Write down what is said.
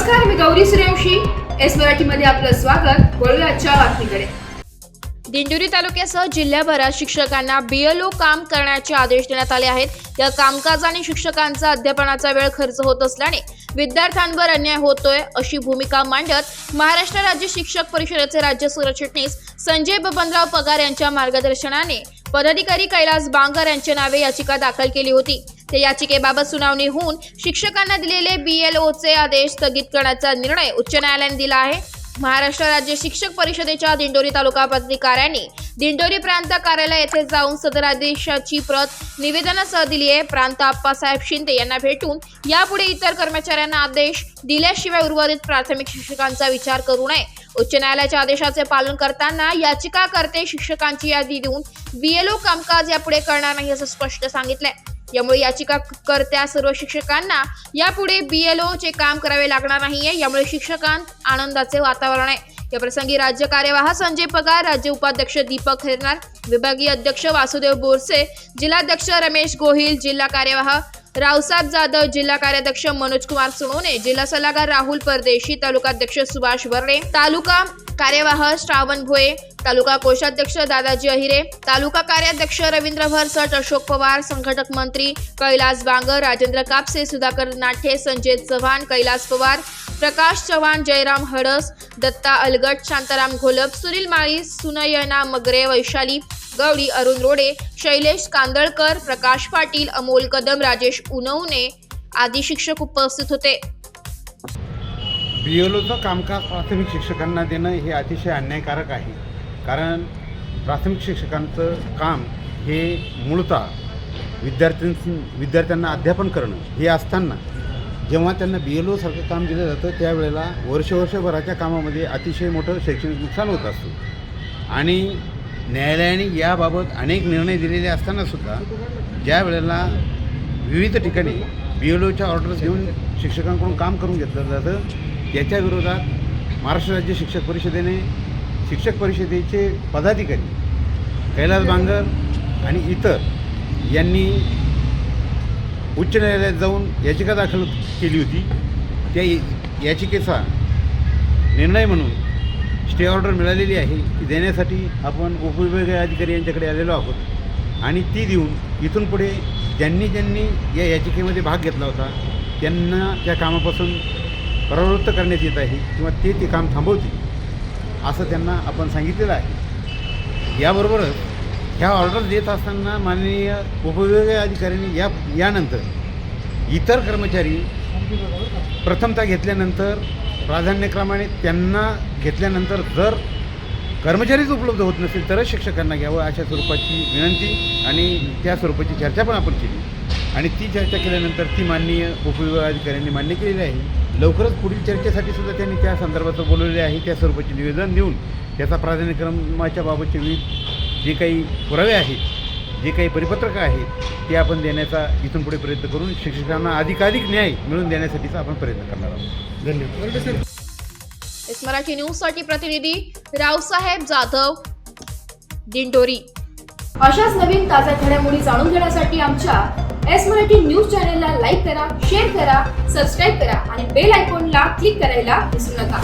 नमस्कार, मी गौरी सूर्यवंशी. एस मराठीमध्ये आपलं स्वागत. वळूया आजच्या बातमीकडे. दिंडोरी तालुक्यासह जिल्ह्याभरात शिक्षकांना बीएलओ काम करण्याचे आदेश देण्यात आले आहेत. या कामकाज आणि शिक्षकांचा अध्यापनाचा वेळ खर्च होत असल्याने विद्यार्थ्यांवर अन्याय होतोय अशी भूमिका मांडत महाराष्ट्र राज्य शिक्षक परिषदेचे राज्य सरचिटणीस संजय बबनराव पगार यांच्या मार्गदर्शनाने पदाधिकारी कैलास बांगर यांच्या नावे याचिका दाखल केली होती. त्या याचिकेबाबत सुनावणी होऊन शिक्षकांना दिलेले बीएलओचे आदेश स्थगित करण्याचा निर्णय उच्च न्यायालयाने दिला आहे. महाराष्ट्र राज्य शिक्षक परिषदेच्या दिंडोरी तालुका पदाधिकाऱ्यांनी दिंडोरी प्रांत कार्यालय येथे जाऊन सदर आदेशाची प्रत निवेदनासह दिली आहे. प्रांत आप्पासाहेब शिंदे यांना भेटून यापुढे इतर कर्मचाऱ्यांना आदेश दिल्याशिवाय उर्वरित प्राथमिक शिक्षकांचा विचार करू नये. उच्च न्यायालयाच्या आदेशाचे पालन करताना याचिकाकर्ते शिक्षकांची यादी देऊन बीएलओ कामकाज यापुढे करणार नाही असं स्पष्ट सांगितलंय. यामुळे याचिकाकर्त्या सर्व शिक्षकांना यापुढे बीएलओ चे काम करावे लागणार नाहीये. यामुळे शिक्षकांत आनंदाचे वातावरण आहे. या प्रसंगी राज्य कार्यवाह संजय पगार, राज्य उपाध्यक्ष दीपक खैरनार, विभागीय अध्यक्ष वासुदेव बोरसे, जिल्हाध्यक्ष रमेश गोहिल, जिल्हा कार्यवाह रावसाहेब जाधव, जिल्हा कार्याध्यक्ष मनोज कुमार सोनोने, जिल्हा सल्लागार राहुल परदेशी, तालुकाध्यक्ष सुभाष वर्णे, तालुका कार्यवाह श्रावण भोये, तालुका कोषाध्यक्ष दादाजी अहिरे, तालुका कार्याध्यक्ष रवींद्र भरसट, अशोक पवार, संघटक मंत्री कैलास बांगर, राजेंद्र कापसे, सुधाकर नाठे, संजय चव्हाण, कैलास पवार, प्रकाश चव्हाण, जयराम हडस, दत्ता अलगट, शांताराम घोलप, सुनील माळी, सुनयना मगरे, वैशाली गवडी, अरुण रोडे, शैलेश कांदळकर, प्रकाश पाटील, अमोल कदम, राजेश उनवणे आदी शिक्षक उपस्थित होते. बीएलओचं कामकाज प्राथमिक शिक्षकांना देणं हे अतिशय अन्यायकारक आहे. कारण प्राथमिक शिक्षकांचं काम हे मूळतः विद्यार्थ्यांना अध्यापन करणं हे असताना जेव्हा त्यांना बीएलओ सारखं काम दिलं जातं त्यावेळेला वर्षभराच्या कामामध्ये अतिशय मोठं शैक्षणिक नुकसान होत असतं. आणि न्यायालयाने याबाबत अनेक निर्णय दिलेले असतानासुद्धा ज्या वेळेला विविध ठिकाणी बीएलओच्या ऑर्डर्स घेऊन शिक्षकांकडून काम करून घेतलं जातं त्याच्या विरोधात महाराष्ट्र राज्य शिक्षक परिषदेने शिक्षक परिषदेचे पदाधिकारी कैलास बांगर आणि इतर यांनी उच्च न्यायालयात जाऊन याचिका दाखल केली होती. त्या याचिकेचा निर्णय म्हणून स्टे ऑर्डर मिळालेली आहे ती देण्यासाठी आपण उपविभागीय अधिकारी यांच्याकडे आलेलो आहोत. आणि ती देऊन इथून पुढे ज्यांनी या याचिकेमध्ये भाग घेतला होता त्यांना त्या कामापासून परावृत्त करण्यात येत आहे किंवा ते काम थांबवतील असं त्यांना आपण सांगितलेलं आहे. याबरोबरच ह्या ऑर्डर देत असताना माननीय उपविभागीय अधिकाऱ्यांनी यानंतर इतर कर्मचारी प्रथमतः घेतल्यानंतर प्राधान्यक्रमाने त्यांना घेतल्यानंतर जर कर्मचारीच उपलब्ध होत नसेल तरच शिक्षकांना घ्यावं अशा स्वरूपाची विनंती आणि त्या स्वरूपाची चर्चा पण आपण केली. आणि ती चर्चा केल्यानंतर ती माननीय उपविभागीय अधिकाऱ्यांनी मान्य केलेली आहे. लवकरच पुढील चर्चेसाठी सुद्धा त्यांनी त्या संदर्भात बोलवलेले आहे. त्या स्वरूपाचे निवेदन देऊन त्याचा प्राधान्यक्रमाच्या बाबतचे विविध जे काही पुरावे आहेत जे काही परिपत्रकं आहेत ते आपण देण्याचा इथून पुढे प्रयत्न करून शिक्षकांना अधिकाधिक न्याय मिळवून देण्यासाठीचा आपण प्रयत्न करणार आहोत. धन्यवाद. एस मराठी न्यूजसाठी प्रतिनिधी रावसाहेब जाधव, दिंडोरी. अशाच नवीन ताज्या घडामोडी जाणून घेण्यासाठी आमच्या एस मराठी न्यूज चॅनलला लाईक करा, शेअर करा, सबस्क्राईब करा आणि बेल आयकॉनला क्लिक करायला विसरू नका.